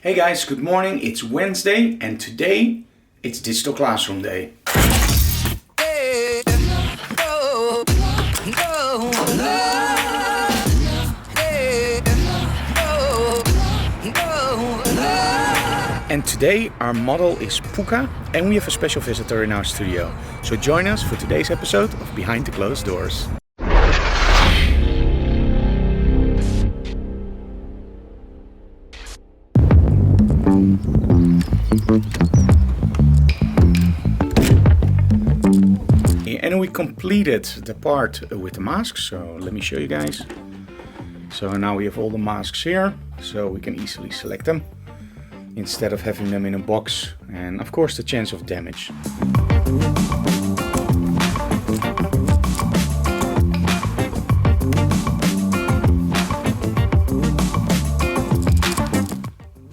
Hey guys, good morning. It's Wednesday and today it's Digital Classroom Day. And today our model is Poeka and we have a special visitor in our studio. So join us for today's episode of Behind the Closed Doors. And we completed the part with the masks, so let me show you guys. So now we have all the masks here, so we can easily select them instead of having them in a box, and of course the chance of damage.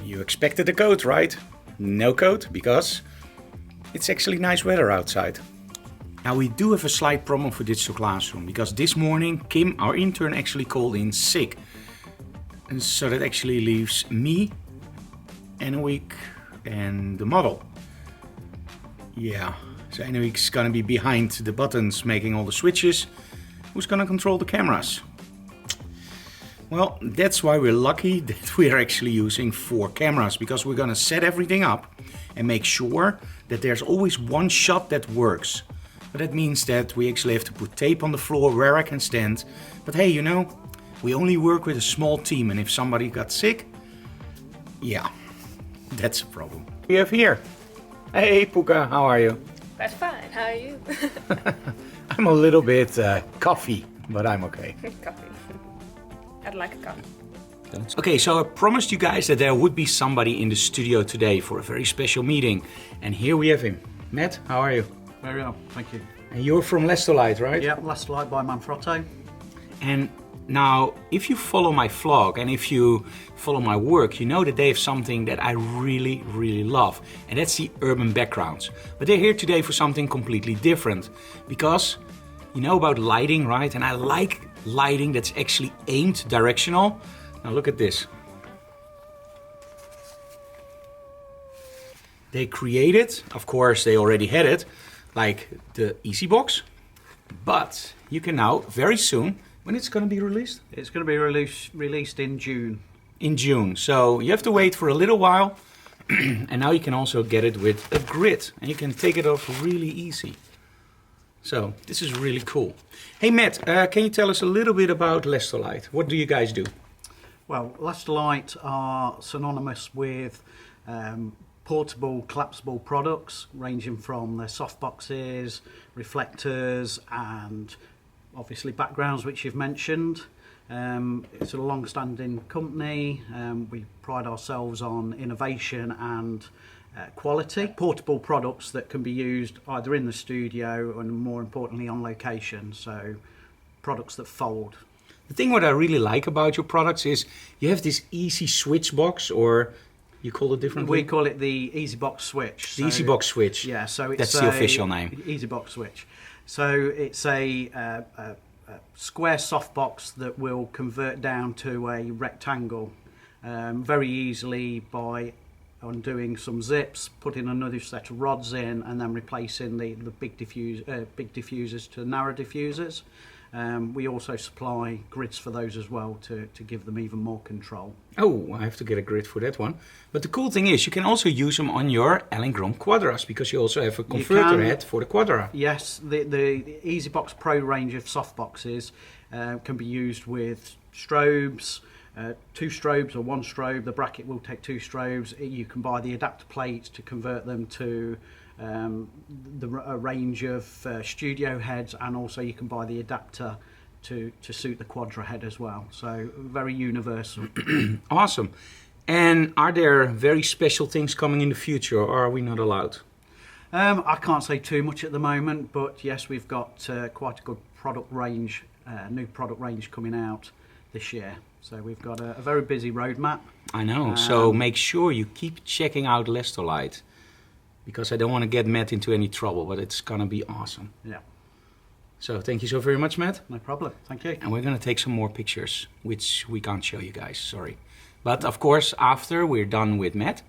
You expected a coat, right? No coat, because it's actually nice weather outside. Now we do have a slight problem for Digital Classroom, because this morning Kim, our intern, actually called in sick. And so that actually leaves me and Anouk and the model. Yeah, so Anouk's gonna be behind the buttons making all the switches. Who's gonna control the cameras? Well, that's why we're lucky that we're actually using 4 cameras, because we're gonna set everything up and make sure that there's always one shot that works. But that means that we actually have to put tape on the floor where I can stand. But hey, you know, we only work with a small team, and if somebody got sick, yeah, that's a problem. We have here. Hey Poeka, how are you? That's fine, how are you? I'm a little bit coffee, but I'm okay. Coffee. I'd like a coffee. Okay, so I promised you guys that there would be somebody in the studio today for a very special meeting. And here we have him. Matt, how are you? Very well, thank you. And you're from Lastolite, right? Yeah, Lastolite by Manfrotto. And now, if you follow my vlog and if you follow my work, you know that they have something that I really, really love. And that's the urban backgrounds. But they're here today for something completely different. Because you know about lighting, right? And I like lighting that's actually aimed directional. Now look at this. They created, of course they already had it, like the Easy Box, but you can now, very soon, when it's going to be released? It's going to be released in June. In June, so you have to wait for a little while, and now you can also get it with a grid, and you can take it off really easy. So this is really cool. Hey Matt, can you tell us a little bit about Lastolite? What do you guys do? Well, Lastolite are synonymous with portable, collapsible products ranging from their softboxes, reflectors and obviously backgrounds which you've mentioned. It's a long-standing company. We pride ourselves on innovation and quality. Portable products that can be used either in the studio and more importantly on location, so products that fold. The thing what I really like about your products is you have this easy switch box, or you call it differently? We call it the Easy Box Switch. The Easy Box Switch. Yeah, so it's that's the official name. Easy Box Switch. So it's a square softbox that will convert down to a rectangle very easily by undoing some zips, putting another set of rods in, and then replacing the big diffusers to narrow diffusers. We also supply grids for those as well to give them even more control. Oh, I have to get a grid for that one. But the cool thing is you can also use them on your Allen Quadras, because you also have a converter head for the Quadra. Yes, the EasyBox Pro range of softboxes can be used with strobes, 2 strobes or 1 strobe. The bracket will take 2 strobes. You can buy the adapter plates to convert them to a range of studio heads, and also you can buy the adapter to suit the Quadra head as well. So very universal. Awesome. And are there very special things coming in the future, or are we not allowed? I can't say too much at the moment, but yes, we've got quite a good product range, new product range coming out this year. So we've got a very busy roadmap. I know, so make sure you keep checking out Lastolite, because I don't want to get Matt into any trouble, but it's going to be awesome. Yeah. So thank you so very much, Matt. No problem, thank you. And we're going to take some more pictures, which we can't show you guys, sorry. But of course, after we're done with Matt,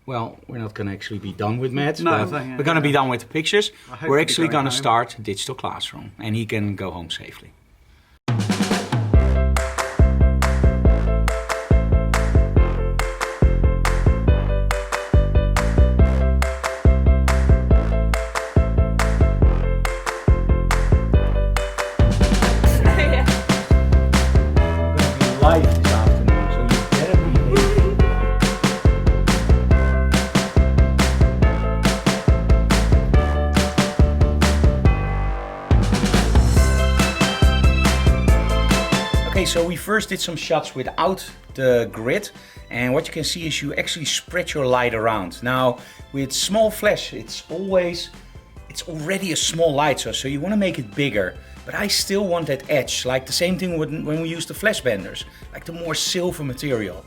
well, we're not going to actually be done with Matt, No, but we're going to be done with the pictures. We're actually going to home. start digital classroom, and he can go home safely. Yeah. Live this afternoon, so you better behave. Okay, so we first did some shots without the grid, and what you can see is you actually spread your light around. Now, with small flash, it's already a small light source, so you want to make it bigger. But I still want that edge, like the same thing when we use the flash benders, like the more silver material.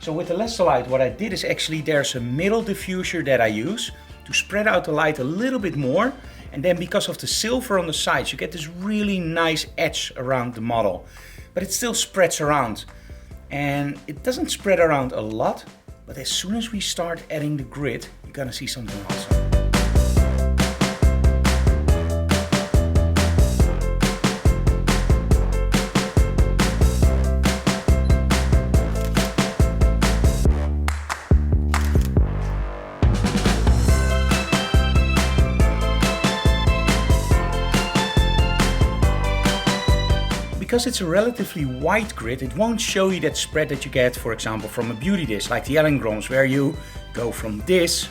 So with the Lastolite, what I did is actually there's a middle diffuser that I use to spread out the light a little bit more. And then because of the silver on the sides, you get this really nice edge around the model. But it still spreads around. And it doesn't spread around a lot, but as soon as we start adding the grid, you're gonna see something awesome. Because it's a relatively wide grid, it won't show you that spread that you get, for example, from a beauty dish, like the Ellengrams, where you go from this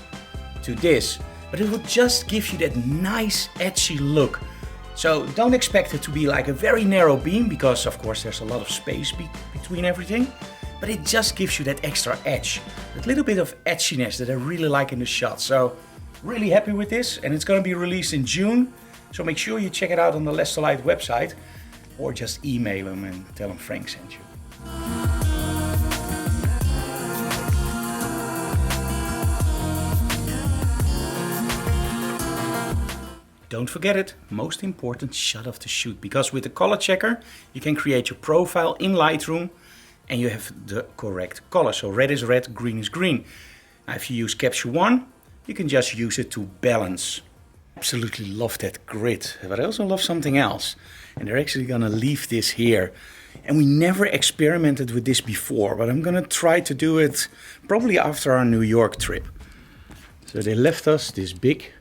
to this. But it will just give you that nice edgy look. So don't expect it to be like a very narrow beam, because of course there's a lot of space between everything. But it just gives you that extra edge, that little bit of edginess that I really like in the shot. So really happy with this, and it's going to be released in June. So make sure you check it out on the Lastolite website. Or just email them and tell them Frank sent you. Don't forget it, most important shot of the shoot, because with the color checker you can create your profile in Lightroom and you have the correct color. So red is red, green is green. Now if you use Capture One, you can just use it to balance. Absolutely love that grid, but I also love something else. And they're actually gonna leave this here. And we never experimented with this before, but I'm gonna try to do it probably after our New York trip. So they left us this big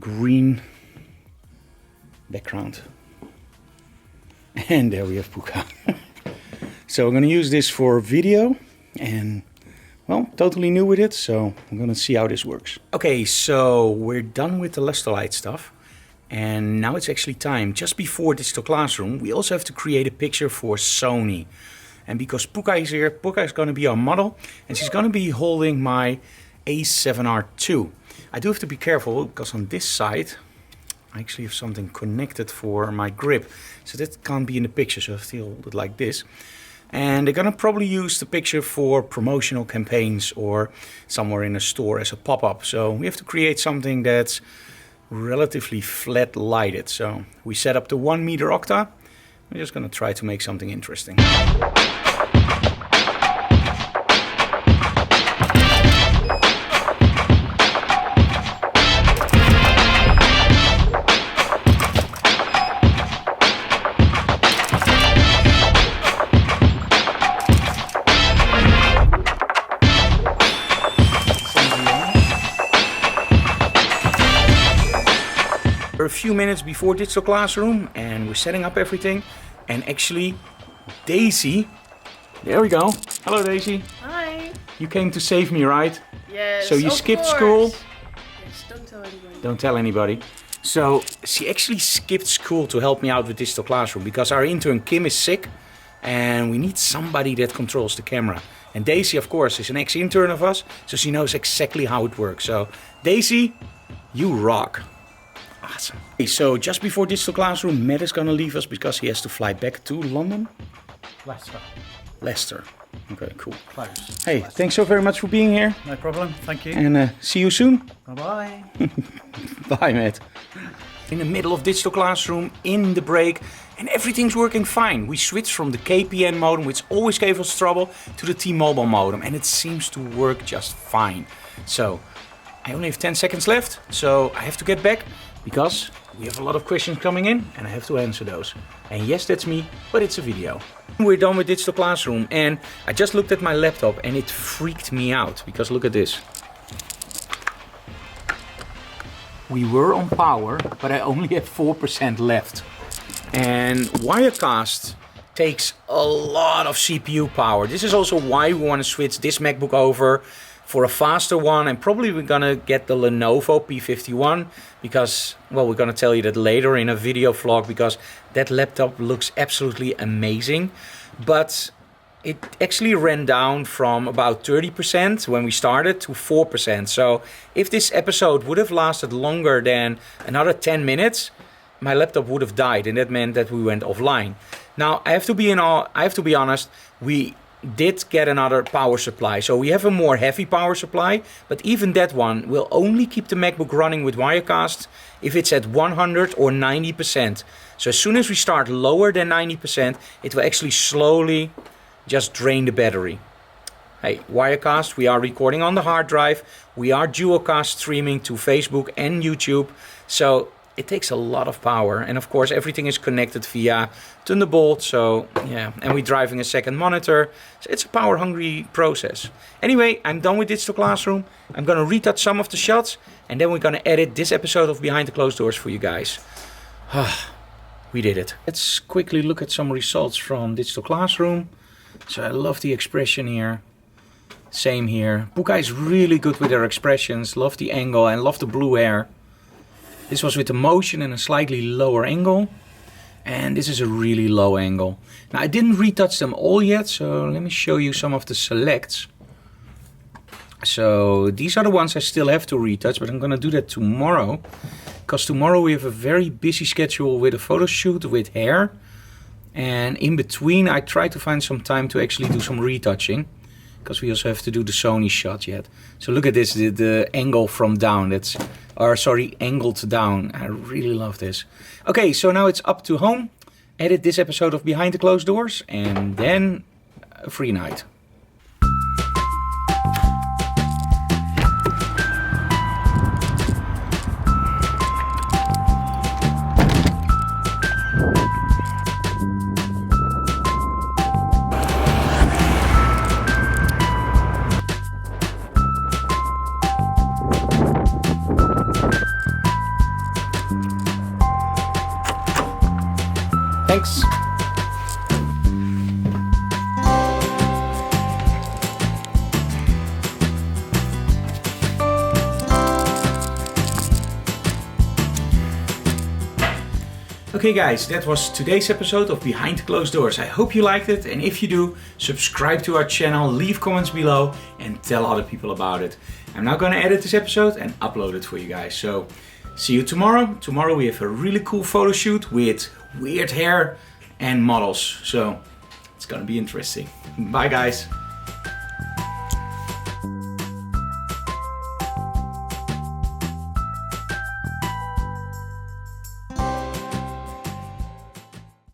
green background. And there we have Poeka. So I'm gonna use this for video, and well, totally new with it, so I'm gonna see how this works. Okay, so we're done with the Lastolite stuff. And now it's actually time. Just before Digital Classroom, we also have to create a picture for Sony. And because Poeka is here, Poeka is going to be our model, and she's going to be holding my A7R II. I do have to be careful, because on this side, I actually have something connected for my grip. So that can't be in the picture, so I have to hold it like this. And they're going to probably use the picture for promotional campaigns or somewhere in a store as a pop-up. So we have to create something that's relatively flat lighted. So we set up the 1 meter octa. We're just going to try to make something interesting. We're a few minutes before Digital Classroom and we're setting up everything, and actually Daisy, there we go. Hello Daisy. Hi. You came to save me, right? Yes. So you of skipped course. school? Yes, don't tell anybody. Don't tell anybody. So she actually skipped school to help me out with Digital Classroom, because our intern Kim is sick and we need somebody that controls the camera. And Daisy, of course, is an ex-intern of us, so she knows exactly how it works. So Daisy, you rock. Awesome. Okay, so just before Digital Classroom, Matt is gonna leave us because he has to fly back to London? Leicester. Okay, cool. Close. Hey, thanks so very much for being here. No problem. Thank you. And see you soon. Bye-bye. Bye, Matt. in the middle of digital classroom in the break, and everything's working fine. We switched from the KPN modem, which always gave us trouble, to the T-Mobile modem, and it seems to work just fine. So I only have 10 seconds left, so I have to get back because we have a lot of questions coming in and I have to answer those. And yes, that's me, but it's a video. We're done with digital classroom, and I just looked at my laptop and it freaked me out because look at this. We were on power, but I only have 4% left. And Wirecast takes a lot of CPU power. This is also why we want to switch this MacBook over for a faster one, and probably we're gonna get the Lenovo P51 because, well, we're gonna tell you that later in a video vlog because that laptop looks absolutely amazing. But it actually ran down from about 30% when we started to 4%. So if this episode would have lasted longer than another 10 minutes, my laptop would have died, and that meant that we went offline. Now I have to be honest, we did get another power supply. So we have a more heavy power supply, but even that one will only keep the MacBook running with Wirecast if it's at 100 or 90%. So as soon as we start lower than 90%, it will actually slowly just drain the battery. Hey, Wirecast, we are recording on the hard drive. We are dualcast streaming to Facebook and YouTube. So it takes a lot of power, and of course everything is connected via Thunderbolt, so yeah, and we're driving a second monitor, so it's a power hungry process. Anyway, I'm done with digital classroom. I'm gonna retouch some of the shots, and then we're gonna edit this episode of Behind the Closed Doors for you guys. We did it. Let's quickly look at some results from digital classroom. So I love the expression here. Same here. Poeka is really good with their expressions. Love the angle and love the blue hair. This was with the motion and a slightly lower angle. And this is a really low angle. Now I didn't retouch them all yet, so let me show you some of the selects. So these are the ones I still have to retouch, but I'm gonna do that tomorrow. Because tomorrow we have a very busy schedule with a photo shoot with hair. And in between I try to find some time to actually do some retouching. Because we also have to do the Sony shot yet. So look at this, the angle from down. Angled down. I really love this. Okay, so now it's up to home. Edit this episode of Behind the Closed Doors, and then a free night. Thanks. Okay guys, that was today's episode of Behind the Closed Doors. I hope you liked it, and if you do, subscribe to our channel, leave comments below, and tell other people about it. I'm now gonna edit this episode and upload it for you guys. So see you tomorrow. Tomorrow we have a really cool photo shoot with weird hair and models. So it's gonna be interesting. Bye guys.